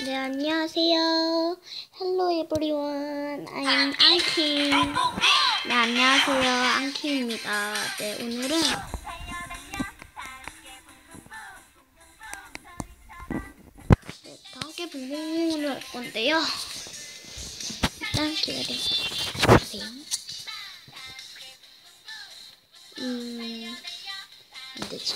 네, 안녕하세요. Hello everyone. I'm Anki. 네, 안녕하세요. 안키입니다. 네, 오늘은 다 함께 붕붕붕을 할 건데요. 일단 기다려주세요. 안 되지.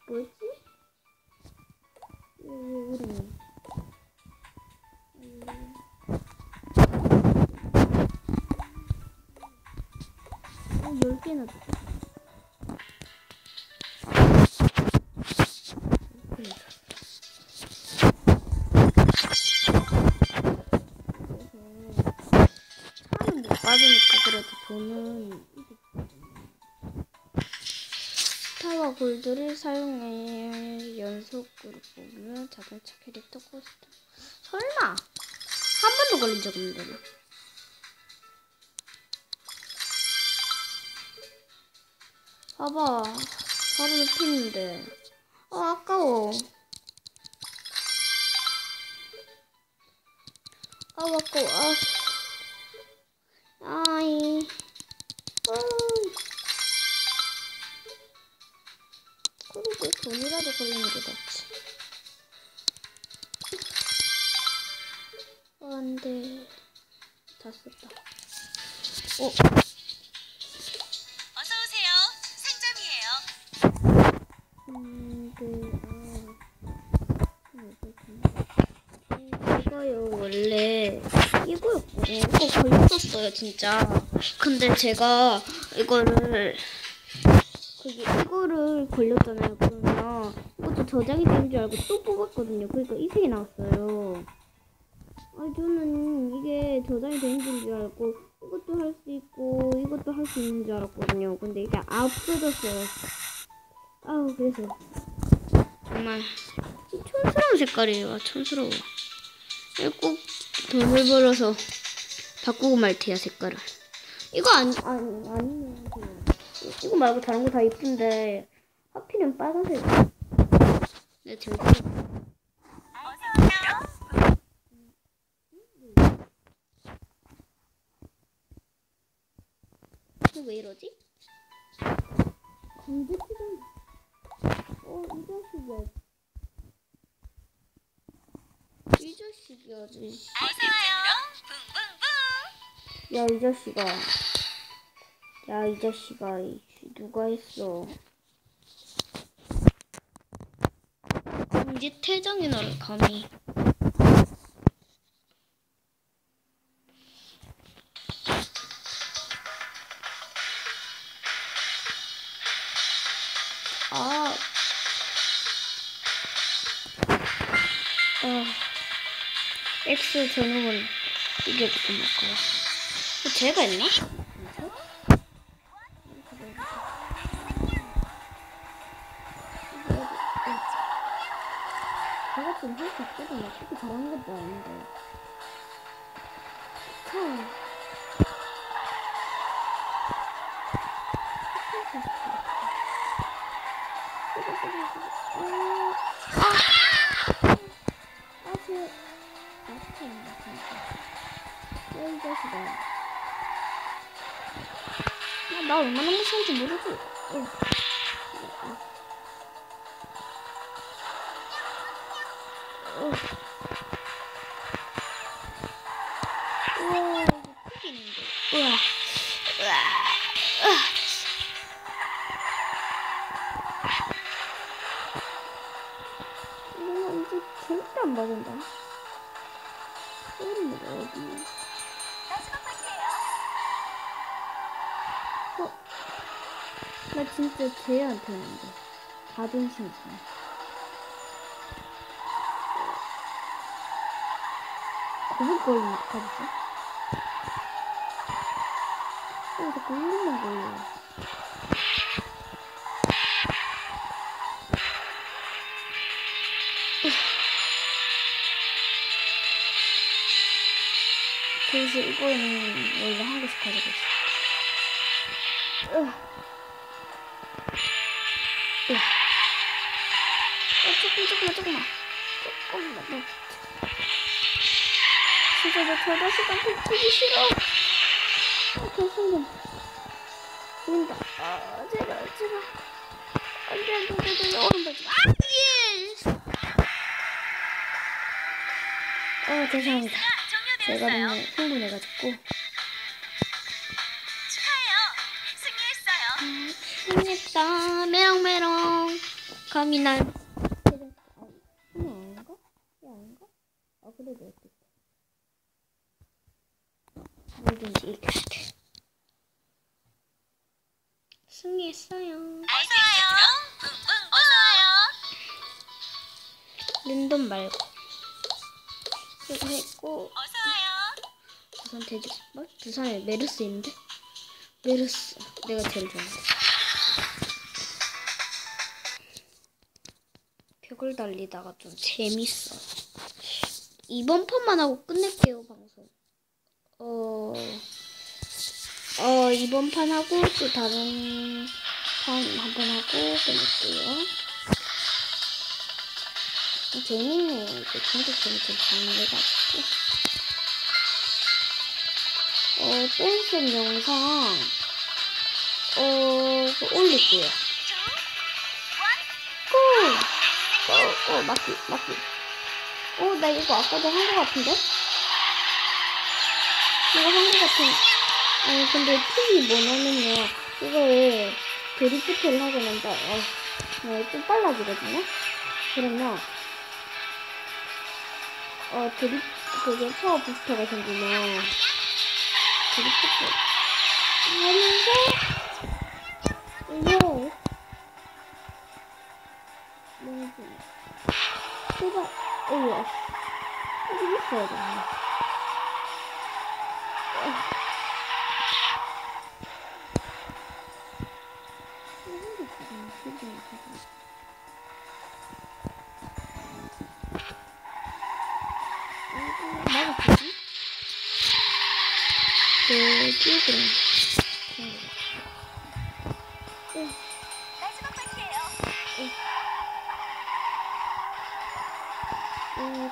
뭐지? 이름이 10개나 줬어. 차는 못 받으니까 그래도 돈은 스타와 골드를 사용해 연속으로 뽑으면 자동차 캐릭터 코스튬. 설마 한 번도 걸린 적 없는데. 봐봐, 바로 높이는데. 아까워. 아까워. 아이. 그리고 돈이라도 걸리는 게 낫지. 안 돼. 다 썼다. 어서오세요. 상점이에요. 이거요, 원래 이거였거든요. 이거 걸렸었어요, 진짜. 근데 제가 이거를 걸렸잖아요. 그러면 이것도 저장이 된 줄 알고 또 뽑았거든요. 그러니까 이 색이 나왔어요. 저는 이게 저장이 된 줄 알고 이것도 할 수 있고 이것도 할 수 있는 줄 알았거든요. 근데 이게 없어졌어요. 그래서 정말 촌스러운 색깔이에요. 촌스러워. 꼭 돈을 벌어서 바꾸고 말 테야, 색깔을. 이거 아니면 이거 말고 다른 거 다 이쁜데 하필이면 빨간색. 네, 들고. 어서오세요. 왜 이러지? 강제 치던. 이 자식이야. 이 자식이야, 이 어서와요. 붕붕붕. 야, 이 자식아. 야, 이 자식아. 누가 했어? 강제 퇴장이 너를 감히. X 전용은 이게 조금 아까워. 제가 했나? 제가 좀 할 수 있거든요. 그렇게 잘하는 것도 아닌데. 참. 이 자식아. 나 얼마나 무서운지 모르지. 우와, 이거 튀기는데. 우와. 이거 이제 절대 안 맞은다. 소리는 어디? 나 진짜 쟤한테 했는데. 자존심 있어. 거북 걸리면 어떡하지? 자꾸 이름만 걸려. 그래서 이거는 원래 한 개씩 가지고 있어. 조금만 더. 진짜 나 저녁 시간 펼치기 싫어. 결승전 보인다. 제발. 안돼. 얼음 밟지 마. 예. 죄송합니다. 제가 종료되었어요. 너무 흥분해가지고. 축하해요. 승리했어요. 힘냈다. 메롱. 감히 날. 아닌가? 아닌가? 그래도 어떻게? 뭐든지 이길 때. 승리했어요. 어서와요. 어서와요. 랜덤 말고. 이거 했고. 어서와요. 부산 돼지국밥? 부산에 메르스 있는데? 메르스. 내가 제일 좋아하는데. 벽을 달리다가 좀 재밌어. 이번 판만 하고 끝낼게요, 방송. 이번 판 하고 또 다른 판 한 번 하고 끝낼게요. 재밌네요. 이거 진짜 재밌게 진행해가지고. 댄스 영상, 올릴게요. 맞기. 나 이거 아까도 한 거 같은데? 이거 한 거 같은. 아니, 근데 팁이 뭐냐면요. 이거를 드리프트를 하고 난다. 좀 빨라지거든요? 그러면, 그게 파워 부스터가 생기면, 드리프트 하면서, 이게, 뭐지? 제발, 여기 있어야 되네. 막았지? 그럼. 마지막 파티예요.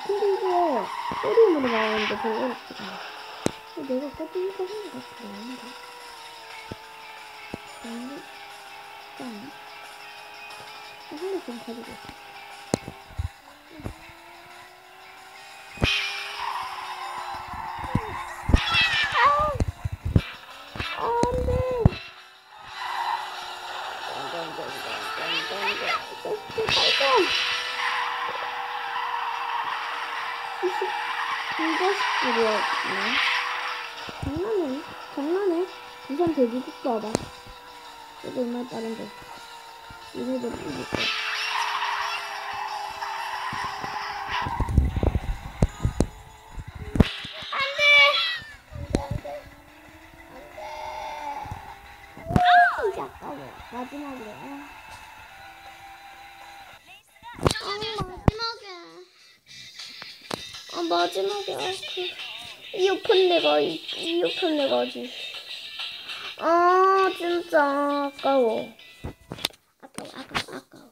근데 이게 소리으로 나오는데 별로 어렵지 않아. 내가 아까도 이거 한 것 같아. 아닌가? 아닌가? 한개 좀 가지고 있어. 장난해? 부산 돼지국밥 봐봐. 이거 얼마나 빠른데. 얘네들 이길 거야. 이제 아까워. 마지막이야. 마지막에. 이어폰 내가 하지. 진짜 아까워. 아까워. 아깝다.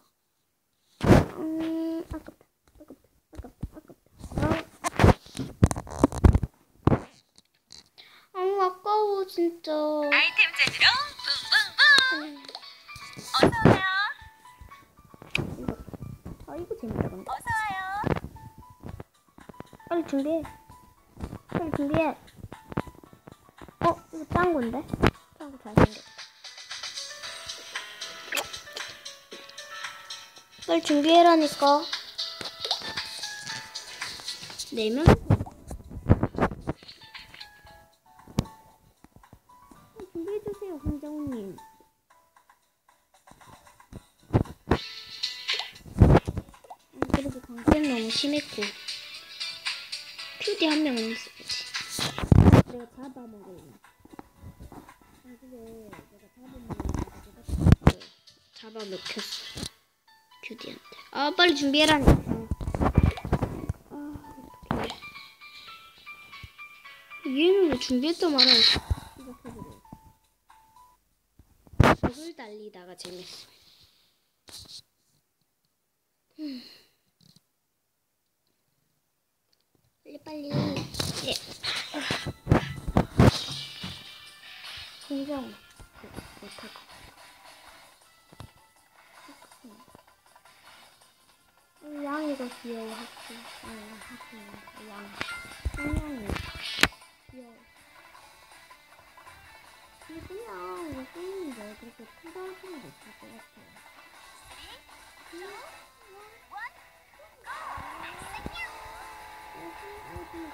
아까워, 진짜. 아이템 찾으러 붕붕붕. 어서와요. 이거 재밌다, 근데. 어서와요. 빨리 준비해. 이거 짱구인데? 짱구 잘생겼다. 빨리 준비해라니까. 4명? 준비해주세요, 황정우님. 그래도 강제는 너무 심했고. 큐디 한 명은 있어야지. 내가 잡아먹을래. 내가 잡아먹혔어. 큐디한테. 빨리 준비해라니까. 어떡해. 얘는 왜 준비했던 말을 생각해보래. 벽을 달리다가 재밌어. 빨리. 네. 공정 못할 것 같아. 양이가 귀여워. 하트. 양. 양이 귀여워. 근데 그냥 이거 쓰는데 그렇게 크다는 필요는 없을 것 같아.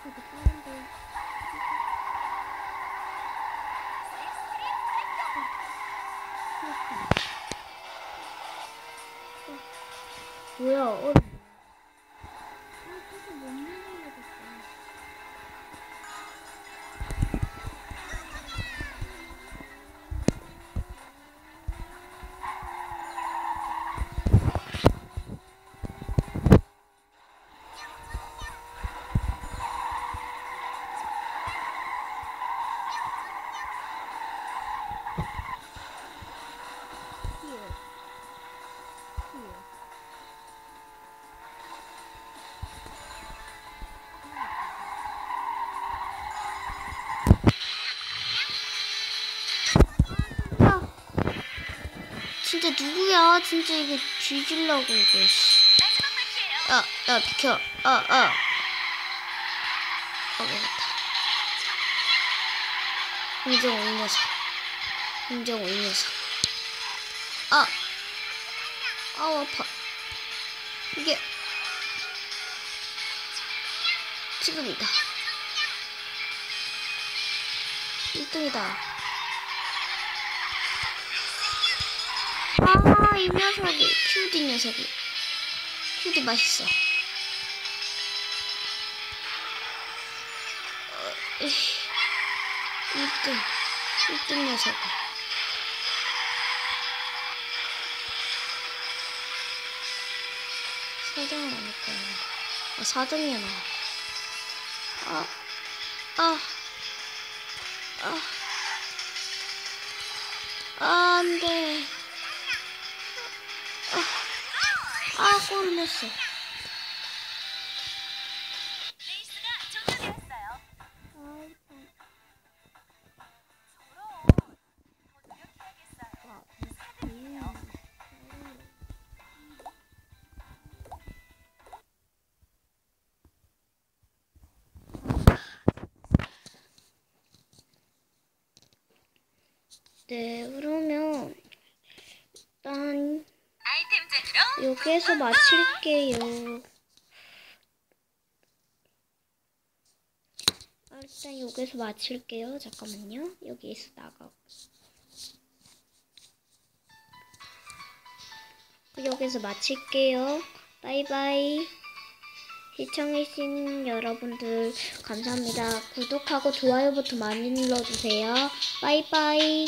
되게 빠른데. 뭐야, 계속 못 먹어야겠다. 진짜 누구야? 진짜 이게 뒤질라고 이거. 야 비켜. 먹었다. 인정호 이 녀석. 아파. 이게 지금이다. 1등이다. 이 녀석이, 큐디 녀석이. 큐디 맛있어. 1등 녀석. 사등은 아닐 거야. 4등이야, 나. 안 돼. 골을 넣었어. 레이스가 종료되었어요. 저런 더 노력해야겠어요. 4등이에요. 네, 그러면 일단 아이템 쟁으로 여기에서 마칠게요. 일단 여기서 마칠게요. 잠깐만요. 여기에서 나가고. 여기서 마칠게요. 바이바이. 시청해주신 여러분들 감사합니다. 구독하고 좋아요 버튼 많이 눌러주세요. 바이바이.